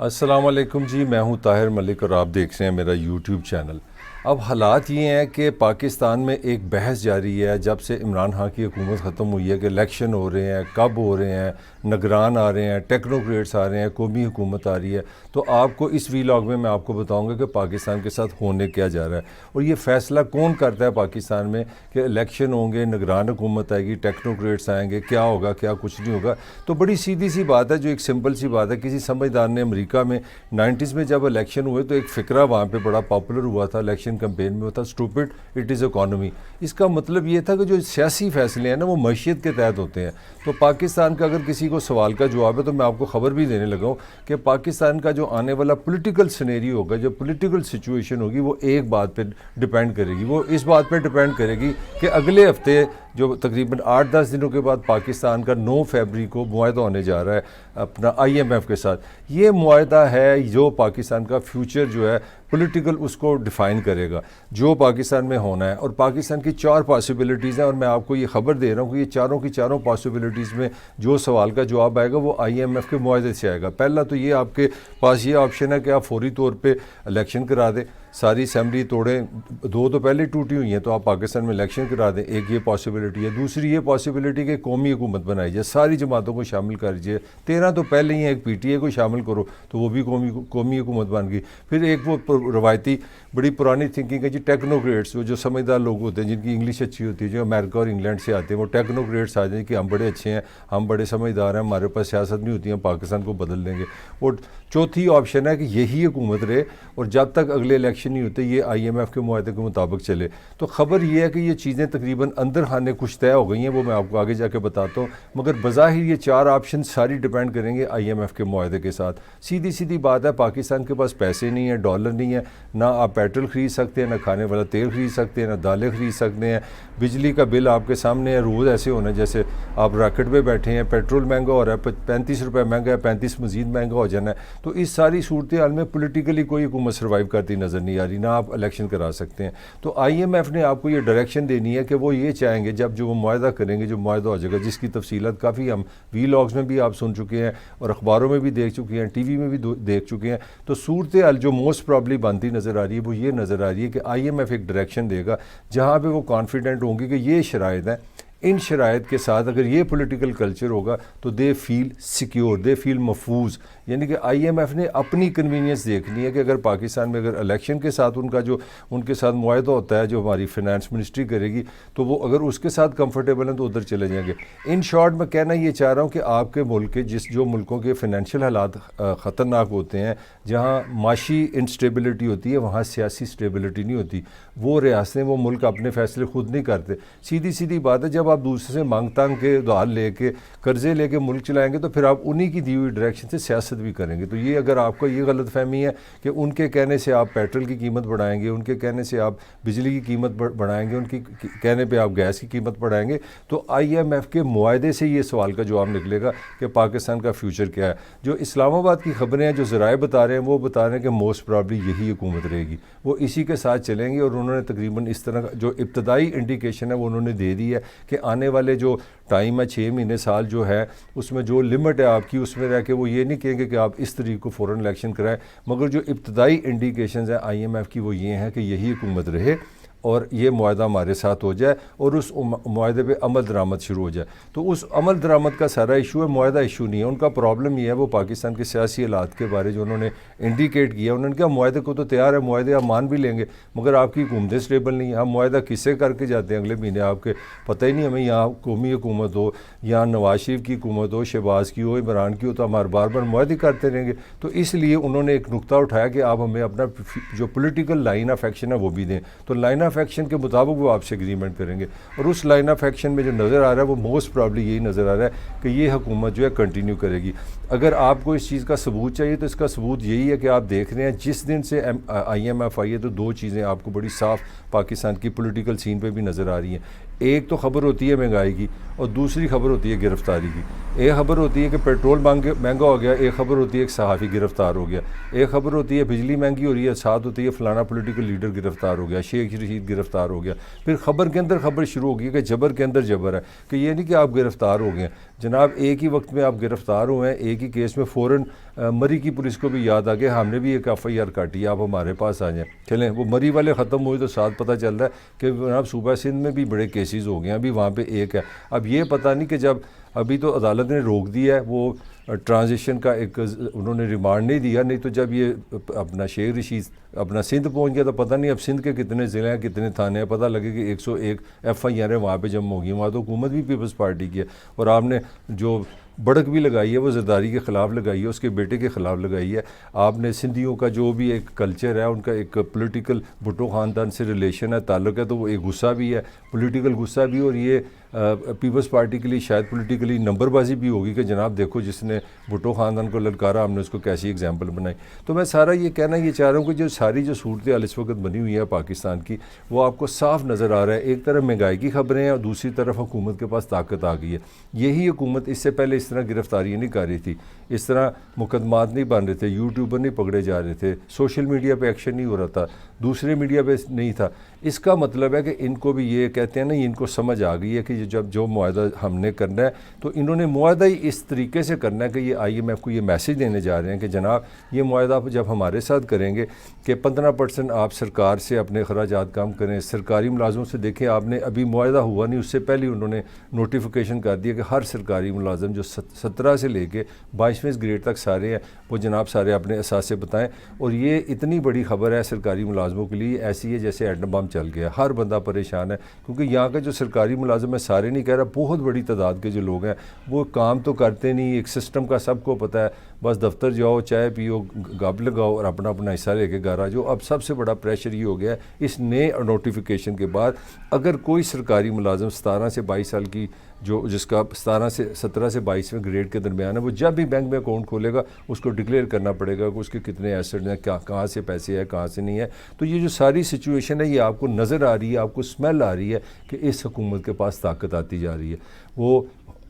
अस्सलाम वालेकुम जी, मैं हूं ताहिर मलिक और आप देख रहे हैं मेरा यूट्यूब चैनल। अब हालात ये हैं कि पाकिस्तान में एक बहस जारी है जब से इमरान खान की हुकूमत ख़त्म हुई है कि इलेक्शन हो रहे हैं, कब हो रहे हैं, निगरान आ रहे हैं, टेक्नोक्रेट्स आ रहे हैं, कौमी हुकूमत आ रही है। तो आपको इस वीलॉग में मैं आपको बताऊंगा कि पाकिस्तान के साथ होने क्या जा रहा है और ये फ़ैसला कौन करता है पाकिस्तान में कि इलेक्शन होंगे, निगरान हुकूमत आएगी, टेक्नोक्रेट्स आएंगे, क्या होगा, क्या कुछ नहीं होगा। तो बड़ी सीधी सी बात है, जो एक सिंपल सी बात है। किसी समझदार ने अमेरिका में 90s में जब इलेक्शन हुए तो एक फ़िक्रा वहाँ पर बड़ा पॉपुलर हुआ था इलेक्शन कैंपेन में, होता स्टूपिड इट इज़ इकॉनमी। इसका मतलब ये था कि जो सियासी फैसले हैं ना वो मईशत के तहत होते हैं। तो पाकिस्तान का अगर किसी को सवाल का जवाब है तो मैं आपको ख़बर भी देने लगा हूँ कि पाकिस्तान का जो आने वाला पॉलिटिकल सिनेरियो होगा, जो पॉलिटिकल सिचुएशन होगी, वो एक बात पे डिपेंड करेगी। वो इस बात पे डिपेंड करेगी कि अगले हफ्ते जो तकरीबन 8-10 दिनों के बाद पाकिस्तान का 9 फरवरी को मुआहदा होने जा रहा है अपना IMF के साथ। ये मुआहदा है जो पाकिस्तान का फ्यूचर जो है पॉलिटिकल उसको डिफ़ाइन करेगा, जो पाकिस्तान में होना है। और पाकिस्तान की 4 पॉसिबिलिटीज़ हैं और मैं आपको ये ख़बर दे रहा हूँ कि ये चारों की चारों पॉसिबिलिटीज़ में जो सवाल का जवाब आएगा वो IMF के मुआहदे से आएगा। पहला तो ये आपके पास ये ऑप्शन है कि आप फौरी तौर पर इलेक्शन करा दें, सारी असम्बली तोड़ें, 2 तो पहले टूटी हुई हैं, तो आप पाकिस्तान में इलेक्शन करा दें। एक ये पॉसिबिलिटी है। दूसरी ये पॉसिबिलिटी कि कौमी हुकूमत बनाई जाए, सारी जमातों को शामिल कर लीजिए। 13 तो पहले ही है, एक PTA को शामिल करो तो वो भी कौमी हुकूमत बन गई। फिर एक वो रवायती बड़ी पुरानी थिंकिंग है जी, टेक्नोक्रेट्स, वो जो समझदार लोग होते हैं जिनकी इंग्लिश अच्छी होती है, जो अमेरिका और इंग्लैंड से आते हैं, वो टेक्नोक्रेट्स आ जाए कि हम बड़े अच्छे हैं, हम बड़े समझदार हैं, हमारे पास सियासत नहीं होती, हम पाकिस्तान को बदल देंगे। और चौथी ऑप्शन है कि यही हुकूमत रहे और जब तक अगले इलेक्शन नहीं होते ये IMF के मुआहदे के मुताबिक चले। तो ख़बर ये है कि ये चीज़ें तकरीबन अंदर खाने कुछ तय हो गई हैं, वो मैं आपको आगे जाके बताता हूँ। मगर बज़ाहिर ये 4 ऑप्शन सारी डिपेंड करेंगे IMF के मुआहदे के साथ। सीधी सीधी बात है, पाकिस्तान के पास पैसे नहीं है, डॉलर नहीं है, ना आप पेट्रोल ख़रीद सकते हैं, ना खाने वाला तेल ख़रीद सकते हैं, ना दालें ख़रीद सकते हैं। बिजली का बिल आपके सामने है, रोज़ ऐसे होना है जैसे आप रॉकेट पे बैठे हैं। पेट्रोल महंगा हो रहा है, 35 रुपये महंगा है, 35 मज़ीद महंगा हो जाना है। तो इस सारी सूरत हाल में पोलिटिकली कोई हुकूमत सर्वाइव करती नज़र नहीं आ रही, ना आप इलेक्शन करा सकते हैं। तो IMF ने आपको ये डायरेक्शन देनी है कि वो ये चाहेंगे जब जो वो मुआहदा करेंगे, जो मुआहदा हो जाएगा, जिसकी तफसीलात काफ़ी हम वीलॉग्स में भी आप सुन चुके हैं और अखबारों में भी देख चुके हैं, TV में भी देख चुके हैं। तो सूरत हाल जो मोस्ट प्रॉब्ली बनती नज़र आ रही है वो ये नज़र आ रही है कि IMF एक डायरेक्शन देगा जहाँ पर वो कॉन्फिडेंट होंगे कि ये शराइत हैं, इन शराइत के साथ अगर ये पॉलिटिकल कल्चर होगा तो they feel secure, they feel महफूज। यानी कि IMF ने अपनी कन्वीनियंस देखनी है कि अगर पाकिस्तान में अगर इलेक्शन के साथ उनका जो उनके साथ मुआहदा होता है, जो हमारी फ़ाइनेंस मिनिस्ट्री करेगी, तो वो अगर उसके साथ कंफर्टेबल हैं तो उधर चले जाएंगे। इन शॉर्ट मैं कहना ये चाह रहा हूँ कि आपके मुल्क के जो मुल्कों के फ़ाइनेंशियल हालात ख़तरनाक होते हैं, जहाँ माशी इंस्टेबिलिटी होती है, वहाँ सियासी स्टेबिलिटी नहीं होती। वो रियासतें, वो मुल्क अपने फ़ैसले खुद नहीं करते। सीधी सीधी बात है, जब आप दूसरे से मांग तांग के उधार लेके कर्जे लेके मुल्क चलाएंगे तो फिर आप उन्हीं की दी हुई डायरेक्शन से सियासत भी करेंगे। तो ये अगर आपको ये गलत फहमी है कि उनके कहने से आप पेट्रोल की कीमत बढ़ाएंगे, उनके कहने से आप बिजली की कीमत बढ़ाएंगे, उनकी कहने पे आप गैस की कीमत बढ़ाएंगे, तो IMF के मुआहदे से ये सवाल का जवाब निकलेगा कि पाकिस्तान का फ्यूचर क्या है। जो इस्लामाबाद की खबरें हैं, जो ज़राए बता रहे हैं, वो बता रहे हैं कि मोस्ट प्रॉब्ली यही हुकूमत रहेगी, वो इसी के साथ चलेंगे। और उन्होंने तकरीबन इस तरह जो इब्तदाई इंडिकेशन है वो उन्होंने दे दी है कि आने वाले जो टाइम है, 6 महीने साल जो है, उसमें जो लिमिट है आपकी, उसमें रह के वो ये नहीं कहेंगे कि आप इस तरीके को फ़ौरन इलेक्शन कराएं। मगर जो इब्तदाई इंडिकेशंस हैं IMF की वो ये हैं कि यही हुकूमत रहे और ये मुआहदा हमारे साथ हो जाए और उस मुआहदे पे अमल दरामद शुरू हो जाए। तो उस अमल दरामद का सारा इशू है, मुआहदा इशू नहीं है। उनका प्रॉब्लम ये है, वो पाकिस्तान के सियासी हालात के बारे जो उन्होंने इंडिकेट किया, उन्होंने कहा मुआहदे को तो तैयार है, मुआहदे आप मान भी लेंगे, मगर आपकी हुकूमतें स्टेबल नहीं है। हम मुआहदा किससे करके जाते हैं अगले महीने, आपके पता ही नहीं हमें, यहाँ कौमी हुकूमत हो, यहाँ नवाज शरीफ की हुकूमत हो, शहबाज की हो, इमरान की हो, तो हमारे बार बार मुआहदे करते रहेंगे। तो इसलिए उन्होंने एक नुकता उठाया कि आप हमें अपना जो पोलिटिकल लाइन ऑफ एक्शन है वो भी दें। तो लाइन ऑफ एक्शन के मुताबिक वो आपसे एग्रीमेंट करेंगे और उस लाइन ऑफ एक्शन में जो नज़र आ रहा है वो मोस्ट प्रॉब्ली यही नज़र आ रहा है कि ये हुकूमत जो है कंटिन्यू करेगी। अगर आपको इस चीज़ का सबूत चाहिए तो इसका सबूत यही है कि आप देख रहे हैं जिस दिन से IMF आई है तो 2 चीज़ें आपको बड़ी साफ पाकिस्तान की पॉलिटिकल सीन पे भी नज़र आ रही हैं। एक तो ख़बर होती है महंगाई की और दूसरी खबर होती है गिरफ्तारी की। एक खबर होती है कि पेट्रोल महंगा हो गया, एक खबर होती है कि सहाफ़ी गिरफ्तार हो गया, एक खबर होती है बिजली महंगी हो रही है, साथ होती है फ़लाना पॉलिटिकल लीडर गिरफ्तार हो गया, शेख रशीद गिरफ्तार हो गया। फिर खबर के अंदर खबर शुरू हो गई कि जबर के अंदर जबर है, कि ये नहीं कि आप गिरफ्तार हो गए जनाब, एक ही वक्त में आप गिरफ्तार हुए हैं, एक ही केस में फ़ौरन मरी की पुलिस को भी याद आ गया, हमने भी एक FIR काटी है, आप हमारे पास आ जाएँ। चलें, वो मरी वाले ख़त्म हुए तो साथ पता चल रहा है कि जनाब सूबा सिंध में भी बड़े केसेस हो गए हैं, अभी वहाँ पे एक है। अब ये पता नहीं कि जब अभी तो अदालत ने रोक दिया है वो ट्रांजिशन का, एक उन्होंने रिमांड नहीं दिया, नहीं तो जब ये अपना शेख रशीद अपना सिंध पहुंच गया तो पता नहीं अब सिंध के कितने ज़िले हैं, कितने थाने हैं, पता लगे कि 101 FIR है वहाँ पे जमा होगी। वहाँ तो हुकूमत भी पीपल्स पार्टी की है, और आपने जो बढ़क भी लगाई है वो जरदारी के ख़िलाफ़ लगाई है, उसके बेटे के ख़िलाफ़ लगाई है। आपने सिंधियों का जो भी एक कल्चर है, उनका एक पॉलिटिकल भुट्टो ख़ानदान से रिलेशन है, ताल्लुक़ है, तो वो एक गुस्सा भी है, पॉलिटिकल गुस्सा भी, और ये पीपल्स पार्टी के लिए शायद पॉलिटिकली नंबरबाजी भी होगी कि जनाब देखो जिसने भुट्टो ख़ानदान को ललकारा, हमने उसको कैसी एग्जाम्पल बनाई। तो मैं सारा ये कहना ये चाह रहा हूँ कि जो सारी जो सूरत हाल इस वक्त बनी हुई है पाकिस्तान की, वो आपको साफ नज़र आ रहा है। एक तरफ महंगाई की ख़बरें हैं और दूसरी तरफ हुकूमत के पास ताकत आ गई है। यही हुकूमत इससे पहले इस तरह गिरफ्तारियाँ नहीं कर रही थी, इस तरह मुकदमात नहीं बन रहे थे, यूट्यूबर नहीं पकड़े जा रहे थे, सोशल मीडिया पे एक्शन नहीं हो रहा था, दूसरे मीडिया पे नहीं था। इसका मतलब है कि इनको भी ये कहते हैं ना, इनको समझ आ गई है कि जब जो मुआहदा हमने करना है तो इन्होंने मुआहदा ही इस तरीके से करना है कि ये IMF को ये मैसेज देने जा रहे हैं कि जनाब ये मुआहदा आप जब हमारे साथ करेंगे कि 15% आप सरकार से अपने अखराजात कम करें। सरकारी मुलाजमों से देखें, आपने अभी मुआहदा हुआ नहीं, उससे पहले उन्होंने नोटिफिकेशन कर दिया कि हर सरकारी मुलाजम जो 17 से लेके 22वें ग्रेड तक सारे हैं वो जनाब सारे अपने एहसास से बताएं। और ये इतनी बड़ी खबर है सरकारी मुलाजमों के लिए, ऐसी है जैसे एटम बम चल गया, हर बंदा परेशान है, क्योंकि यहाँ का जो सरकारी मुलाजम है, सारे नहीं कह रहा, बहुत बड़ी तादाद के जो लोग हैं वो काम तो करते नहीं, एक सिस्टम का सबको पता है, बस दफ्तर जाओ, चाय पियो, गप लगाओ और अपना अपना हिस्सा लेके घर आ जाओ। अब सबसे बड़ा प्रेशर ये हो गया है इस नए नोटिफिकेशन के बाद, अगर कोई सरकारी मुलाजम 17 से 22 साल की जो जिसका 17 से 22वें ग्रेड के दरमियान है, वो जब भी बैंक में अकाउंट खोलेगा उसको डिक्लेयर करना पड़ेगा कि उसके कितने एसेट हैं, क्या कहाँ से पैसे हैं, कहाँ से नहीं है। तो ये जो सारी सिचुएशन है ये आपको नज़र आ रही है, आपको स्मेल आ रही है कि इस हुकूमत के पास ताकत आती जा रही है। वो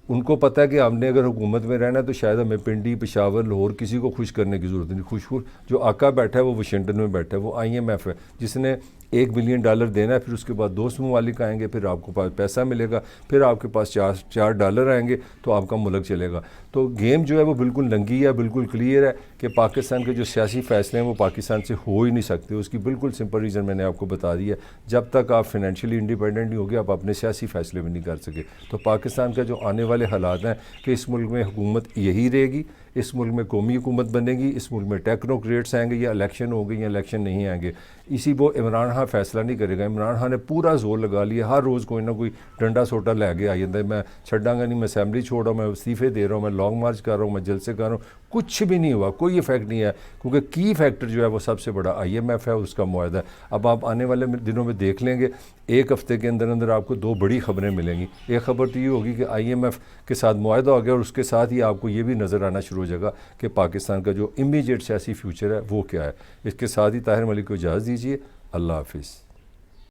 उनको पता है कि हमने अगर हुकूमत में रहना है तो शायद हमें पिंडी, पेशावर, लाहौर किसी को खुश करने की ज़रूरत नहीं। खुश जो आका बैठा है वो वाशिंगटन में बैठा है, वो IMF है जिसने $1 बिलियन देना है, फिर उसके बाद दोस्त ममालिक आएंगे, फिर आपको पास पैसा मिलेगा, फिर आपके पास $4 आएंगे तो आपका मुल्क चलेगा। तो गेम जो है वो बिल्कुल नंगी है, बिल्कुल क्लियर है कि पाकिस्तान के जो सियासी फ़ैसले हैं वो पाकिस्तान से हो ही नहीं सकते। उसकी बिल्कुल सिंपल रीज़न मैंने आपको बता दिया, जब तक आप फाइनेंशियली इंडिपेंडेंट नहीं होगे आप अपने सियासी फ़ैसले भी नहीं कर सके। तो पाकिस्तान का जो आने वाले हालात हैं कि इस मुल्क में हुकूमत यही रहेगी, इस मुल्क में कौमी हुकूमत बनेगी, इस मुल्क में टेक्नोक्रेट्स आएंगे, या इलेक्शन हो गई या इलेक्शन नहीं आएंगे, इसी वो इमरान खान फैसला नहीं करेगा। इमरान खान ने पूरा जोर लगा लिया, हर रोज़ कोई ना कोई डंडा सोटा लैके आ जाता है, मैं छड्डांगा नहीं, मैं असैम्बली छोड़ रहा हूँ, मैं इस्तीफे दे रहा हूँ, मैं लॉन्ग मार्च कर रहा हूँ, मैं जलसे कर रहा हूँ। कुछ भी नहीं हुआ, कोई इफेक्ट नहीं है, क्योंकि की फैक्टर जो है वो सबसे बड़ा IMF है, उसका मुआहदा। अब आप आने वाले दिनों में देख लेंगे, एक हफ्ते के अंदर अंदर आपको 2 बड़ी खबरें मिलेंगी। एक खबर तो ये होगी कि IMF के साथ मुआहदा हो गया, और उसके साथ ही आपको ये भी नज़र आना शुरू हो जाएगा कि पाकिस्तान का जो इमीडिएट सियासी फ्यूचर है वो क्या है। इसके साथ ही ताहिर मलिक को इजाज़त दीजिए। अल्लाह हाफिज़।